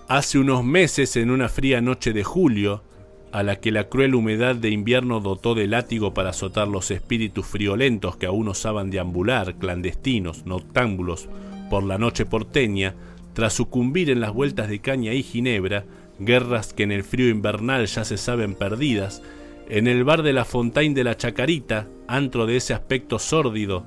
Hace unos meses, en una fría noche de julio, a la que la cruel humedad de invierno dotó de látigo para azotar los espíritus friolentos que aún osaban deambular, clandestinos, noctámbulos, por la noche porteña, tras sucumbir en las vueltas de caña y ginebra, guerras que en el frío invernal ya se saben perdidas, en el bar de la Fontaine de la Chacarita, antro de ese aspecto sórdido,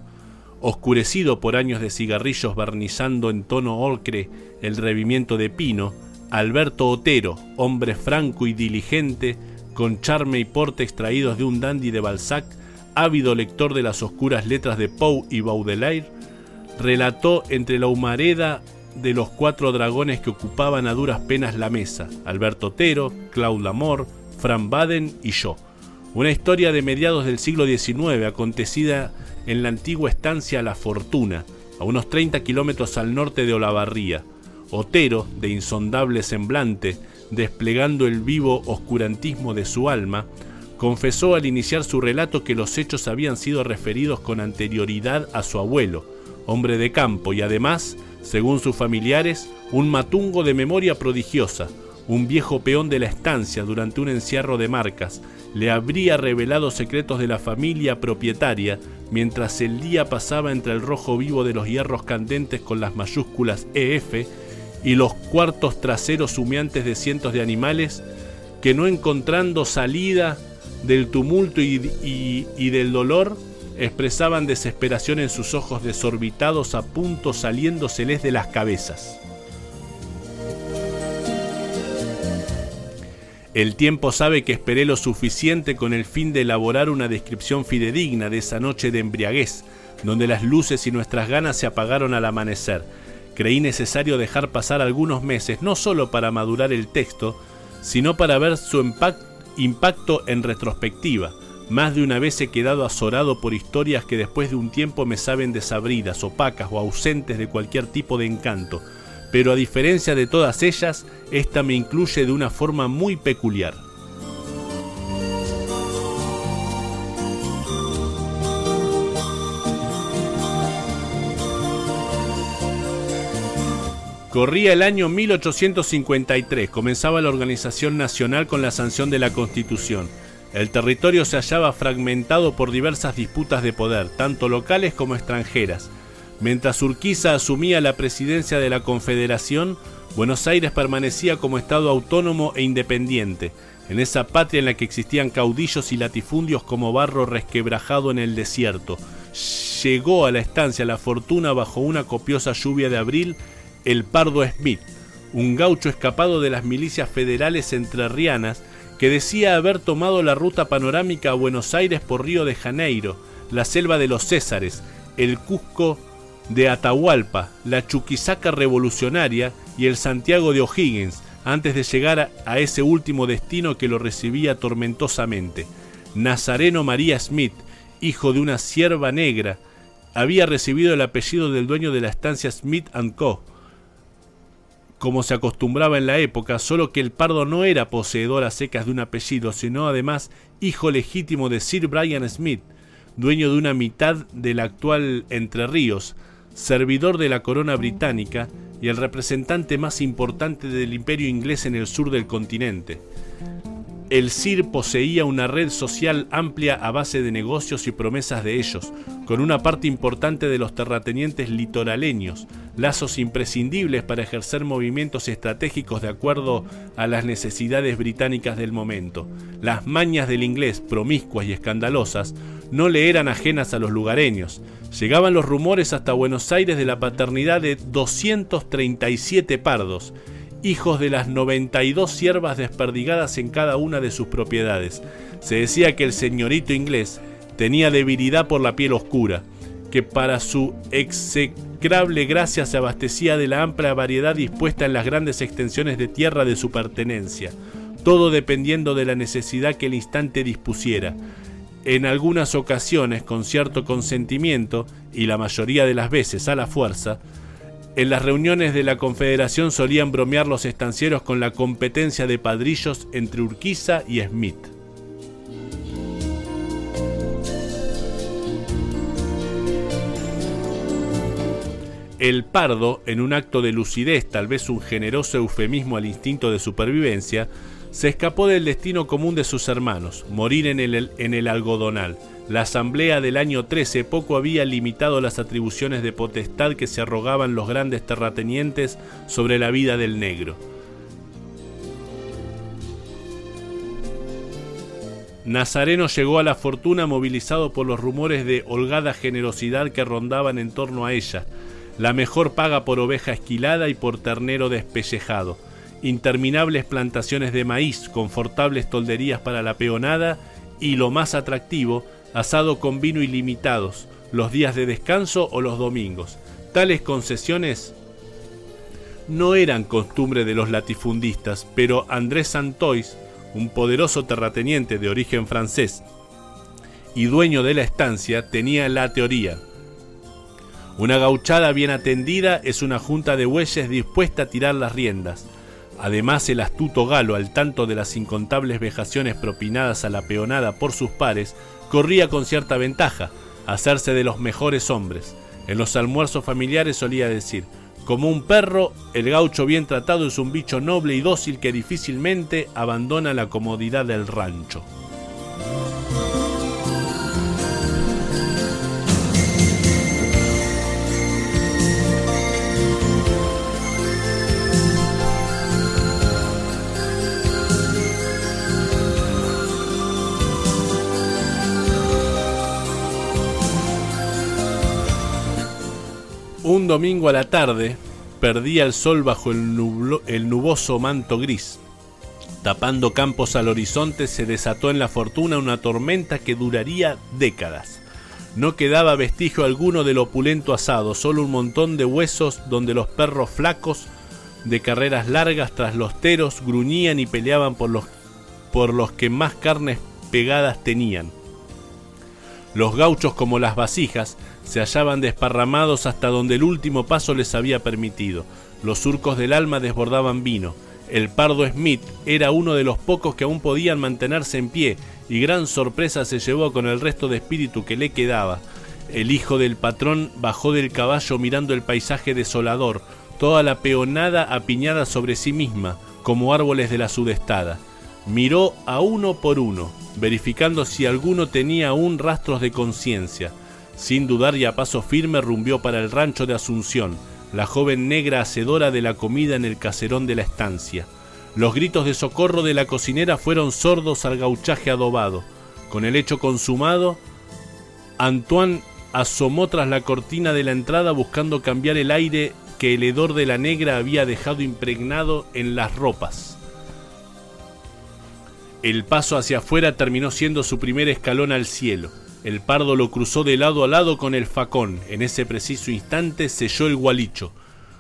oscurecido por años de cigarrillos barnizando en tono ocre el revimiento de pino, Alberto Otero, hombre franco y diligente, con charme y porte extraídos de un dandy de Balzac, ávido lector de las oscuras letras de Poe y Baudelaire, relató entre la humareda de los 4 dragones que ocupaban a duras penas la mesa: Alberto Otero, Claude Lamore, Frank Baden y yo. Una historia de mediados del siglo XIX acontecida en la antigua estancia La Fortuna, a unos 30 kilómetros al norte de Olavarría. Otero, de insondable semblante, desplegando el vivo oscurantismo de su alma, confesó al iniciar su relato que los hechos habían sido referidos con anterioridad a su abuelo, hombre de campo y además, según sus familiares, un matungo de memoria prodigiosa. Un viejo peón de la estancia, durante un encierro de marcas, le habría revelado secretos de la familia propietaria mientras el día pasaba entre el rojo vivo de los hierros candentes con las mayúsculas EF y los cuartos traseros humeantes de cientos de animales que, no encontrando salida del tumulto y del dolor, expresaban desesperación en sus ojos desorbitados, a punto saliéndoseles de las cabezas. El tiempo sabe que esperé lo suficiente con el fin de elaborar una descripción fidedigna de esa noche de embriaguez, donde las luces y nuestras ganas se apagaron al amanecer. Creí necesario dejar pasar algunos meses, no solo para madurar el texto, sino para ver su impacto en retrospectiva. Más de una vez he quedado azorado por historias que después de un tiempo me saben desabridas, opacas o ausentes de cualquier tipo de encanto. Pero a diferencia de todas ellas, esta me incluye de una forma muy peculiar. Corría el año 1853, comenzaba la organización nacional con la sanción de la Constitución. El territorio se hallaba fragmentado por diversas disputas de poder, tanto locales como extranjeras. Mientras Urquiza asumía la presidencia de la Confederación, Buenos Aires permanecía como estado autónomo e independiente, en esa patria en la que existían caudillos y latifundios como barro resquebrajado en el desierto. Llegó a la estancia La Fortuna bajo una copiosa lluvia de abril el Pardo Smith, un gaucho escapado de las milicias federales entrerrianas que decía haber tomado la ruta panorámica a Buenos Aires por Río de Janeiro, la selva de los Césares, el Cusco de Atahualpa, la Chuquisaca revolucionaria y el Santiago de O'Higgins, antes de llegar a ese último destino que lo recibía tormentosamente. Nazareno María Smith, hijo de una sierva negra, había recibido el apellido del dueño de la estancia Smith & Co., como se acostumbraba en la época, solo que el Pardo no era poseedor a secas de un apellido, sino además hijo legítimo de Sir Brian Smith, dueño de una mitad del actual Entre Ríos, servidor de la corona británica y el representante más importante del imperio inglés en el sur del continente. El Sir poseía una red social amplia a base de negocios y promesas de ellos, con una parte importante de los terratenientes litoraleños, lazos imprescindibles para ejercer movimientos estratégicos de acuerdo a las necesidades británicas del momento. Las mañas del inglés, promiscuas y escandalosas, no le eran ajenas a los lugareños. Llegaban los rumores hasta Buenos Aires de la paternidad de 237 pardos, hijos de las 92 siervas desperdigadas en cada una de sus propiedades. Se decía que el señorito inglés tenía debilidad por la piel oscura, que para su execrable gracia se abastecía de la amplia variedad dispuesta en las grandes extensiones de tierra de su pertenencia, todo dependiendo de la necesidad que el instante dispusiera. En algunas ocasiones, con cierto consentimiento, y la mayoría de las veces a la fuerza, en las reuniones de la Confederación solían bromear los estancieros con la competencia de padrillos entre Urquiza y Smith. El pardo, en un acto de lucidez, tal vez un generoso eufemismo al instinto de supervivencia, se escapó del destino común de sus hermanos, morir en el algodonal. La asamblea del año 13 poco había limitado las atribuciones de potestad que se arrogaban los grandes terratenientes sobre la vida del negro. Nazareno llegó a la fortuna movilizado por los rumores de holgada generosidad que rondaban en torno a ella, la mejor paga por oveja esquilada y por ternero despellejado, interminables plantaciones de maíz, confortables tolderías para la peonada y, lo más atractivo, asado con vino ilimitados, los días de descanso o los domingos. Tales concesiones no eran costumbre de los latifundistas, pero Andrés Santois, un poderoso terrateniente de origen francés y dueño de la estancia, tenía la teoría: una gauchada bien atendida es una junta de bueyes dispuesta a tirar las riendas. Además, el astuto Galo, al tanto de las incontables vejaciones propinadas a la peonada por sus pares, corría con cierta ventaja, hacerse de los mejores hombres. En los almuerzos familiares solía decir: como un perro, el gaucho bien tratado es un bicho noble y dócil que difícilmente abandona la comodidad del rancho. Un domingo a la tarde, perdía el sol bajo el nuboso manto gris. Tapando campos al horizonte, se desató en la fortuna una tormenta que duraría décadas. No quedaba vestigio alguno del opulento asado, solo un montón de huesos donde los perros flacos, de carreras largas tras los teros, gruñían y peleaban por los que más carnes pegadas tenían. Los gauchos, como las vasijas, se hallaban desparramados hasta donde el último paso les había permitido. Los surcos del alma desbordaban vino. El pardo Smith era uno de los pocos que aún podían mantenerse en pie, y gran sorpresa se llevó con el resto de espíritu que le quedaba. El hijo del patrón bajó del caballo mirando el paisaje desolador, toda la peonada apiñada sobre sí misma, como árboles de la sudestada. Miró a uno por uno, verificando si alguno tenía aún rastros de conciencia. Sin dudar y a paso firme rumbió para el rancho de Asunción, la joven negra hacedora de la comida en el caserón de la estancia. Los gritos de socorro de la cocinera fueron sordos al gauchaje adobado. Con el hecho consumado, Antoine asomó tras la cortina de la entrada buscando cambiar el aire que el hedor de la negra había dejado impregnado en las ropas. El paso hacia afuera terminó siendo su primer escalón al cielo. El pardo lo cruzó de lado a lado con el facón. En ese preciso instante selló el gualicho.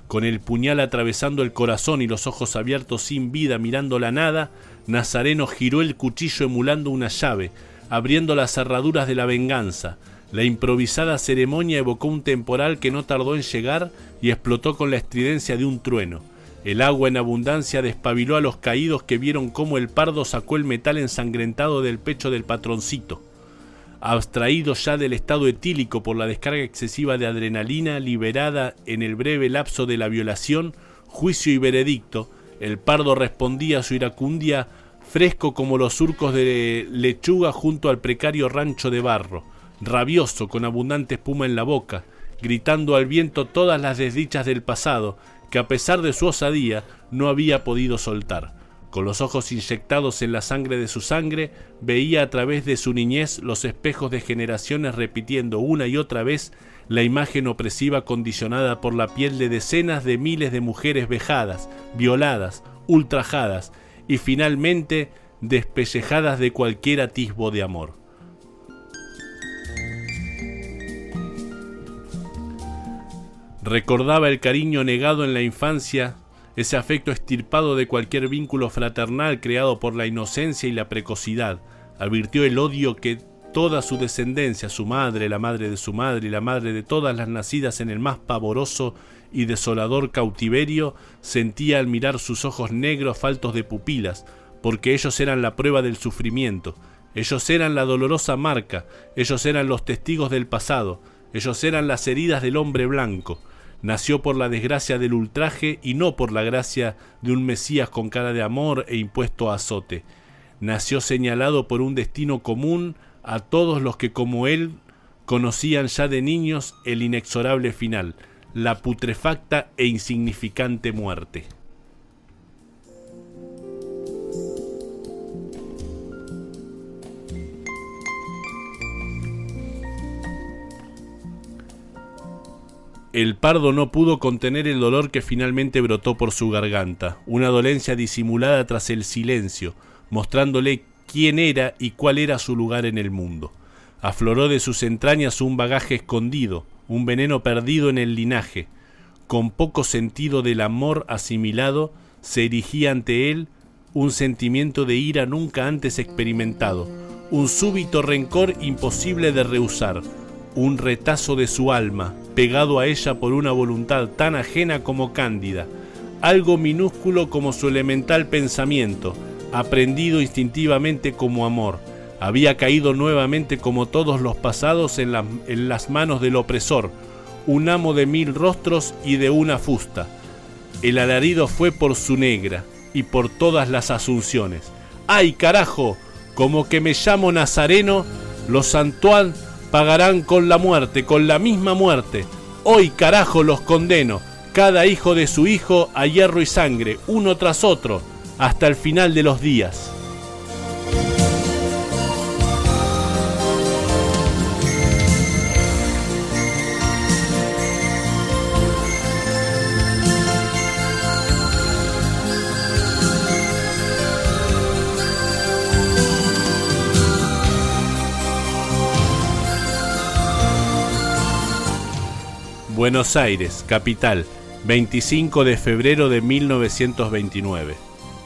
Con el puñal atravesando el corazón y los ojos abiertos sin vida mirando la nada, Nazareno giró el cuchillo emulando una llave, abriendo las cerraduras de la venganza. La improvisada ceremonia evocó un temporal que no tardó en llegar y explotó con la estridencia de un trueno. El agua en abundancia despabiló a los caídos que vieron cómo el pardo sacó el metal ensangrentado del pecho del patroncito. Abstraído ya del estado etílico por la descarga excesiva de adrenalina liberada en el breve lapso de la violación, juicio y veredicto, el pardo respondía a su iracundia fresco como los surcos de lechuga junto al precario rancho de barro, rabioso con abundante espuma en la boca, gritando al viento todas las desdichas del pasado, que a pesar de su osadía no había podido soltar. Con los ojos inyectados en la sangre de su sangre, veía a través de su niñez los espejos de generaciones repitiendo una y otra vez la imagen opresiva condicionada por la piel de decenas de miles de mujeres vejadas, violadas, ultrajadas y finalmente despellejadas de cualquier atisbo de amor. Recordaba el cariño negado en la infancia, ese afecto extirpado de cualquier vínculo fraternal creado por la inocencia y la precocidad. Advirtió el odio que toda su descendencia, su madre, la madre de su madre y la madre de todas las nacidas en el más pavoroso y desolador cautiverio, sentía al mirar sus ojos negros faltos de pupilas, porque ellos eran la prueba del sufrimiento, ellos eran la dolorosa marca, ellos eran los testigos del pasado, ellos eran las heridas del hombre blanco. Nació por la desgracia del ultraje y no por la gracia de un Mesías con cara de amor e impuesto a azote. Nació señalado por un destino común a todos los que como él conocían ya de niños el inexorable final, la putrefacta e insignificante muerte. El pardo no pudo contener el dolor que finalmente brotó por su garganta, una dolencia disimulada tras el silencio, mostrándole quién era y cuál era su lugar en el mundo. Afloró de sus entrañas un bagaje escondido, un veneno perdido en el linaje. Con poco sentido del amor asimilado, se erigía ante él un sentimiento de ira nunca antes experimentado, un súbito rencor imposible de rehusar, un retazo de su alma, pegado a ella por una voluntad tan ajena como cándida, algo minúsculo como su elemental pensamiento, aprendido instintivamente como amor, había caído nuevamente como todos los pasados en las manos del opresor, un amo de 1000 rostros y de una fusta. El alarido fue por su negra y por todas las asunciones. ¡Ay, carajo! Como que me llamo Nazareno, los Antoine pagarán con la muerte, con la misma muerte. Hoy, carajo, los condeno, cada hijo de su hijo, a hierro y sangre, uno tras otro, hasta el final de los días. Buenos Aires, capital, 25 de febrero de 1929.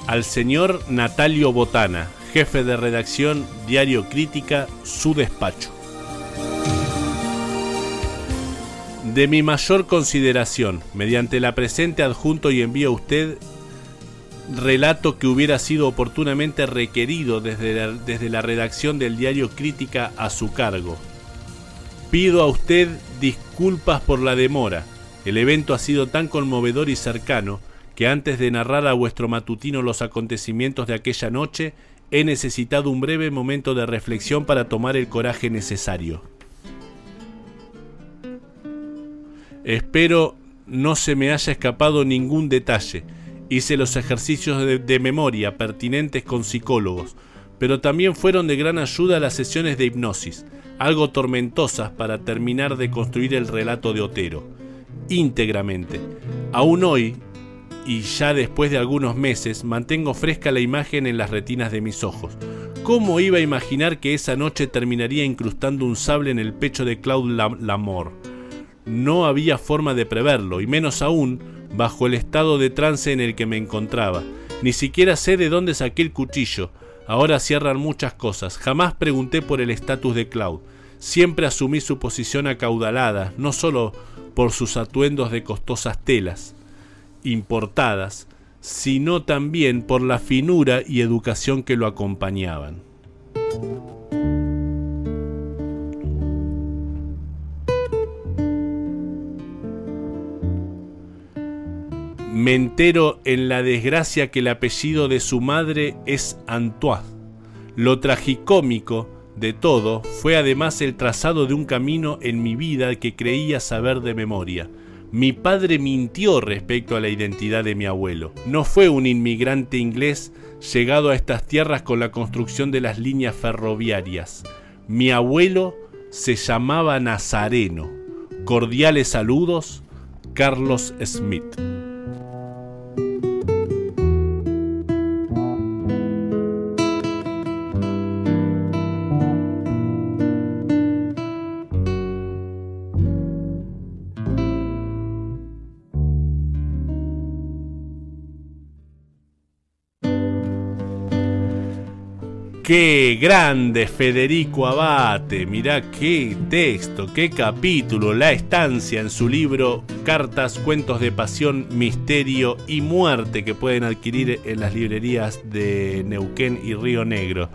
Al señor Natalio Botana, jefe de redacción, Diario Crítica, su despacho. De mi mayor consideración, mediante la presente adjunto y envío a usted relato que hubiera sido oportunamente requerido desde la redacción del Diario Crítica a su cargo. Pido a usted disculpas por la demora. El evento ha sido tan conmovedor y cercano que antes de narrar a vuestro matutino los acontecimientos de aquella noche, he necesitado un breve momento de reflexión para tomar el coraje necesario. Espero no se me haya escapado ningún detalle. Hice los ejercicios de memoria pertinentes con psicólogos, pero también fueron de gran ayuda las sesiones de hipnosis, algo tormentosas para terminar de construir el relato de Otero, íntegramente. Aún hoy, y ya después de algunos meses, mantengo fresca la imagen en las retinas de mis ojos. ¿Cómo iba a imaginar que esa noche terminaría incrustando un sable en el pecho de Claude Lamort? No había forma de preverlo, y menos aún bajo el estado de trance en el que me encontraba. Ni siquiera sé de dónde saqué el cuchillo. Ahora cierran muchas cosas. Jamás pregunté por el estatus de Claude. Siempre asumí su posición acaudalada, no solo por sus atuendos de costosas telas importadas, sino también por la finura y educación que lo acompañaban. Me entero en la desgracia que el apellido de su madre es Antoine. Lo tragicómico de todo fue además el trazado de un camino en mi vida que creía saber de memoria. Mi padre mintió respecto a la identidad de mi abuelo. No fue un inmigrante inglés llegado a estas tierras con la construcción de las líneas ferroviarias. Mi abuelo se llamaba Nazareno. Cordiales saludos, Carlos Smith. ¡Qué grande Federico Abate! Mirá qué texto, qué capítulo, la estancia en su libro Cartas, Cuentos de Pasión, Misterio y Muerte, que pueden adquirir en las librerías de Neuquén y Río Negro.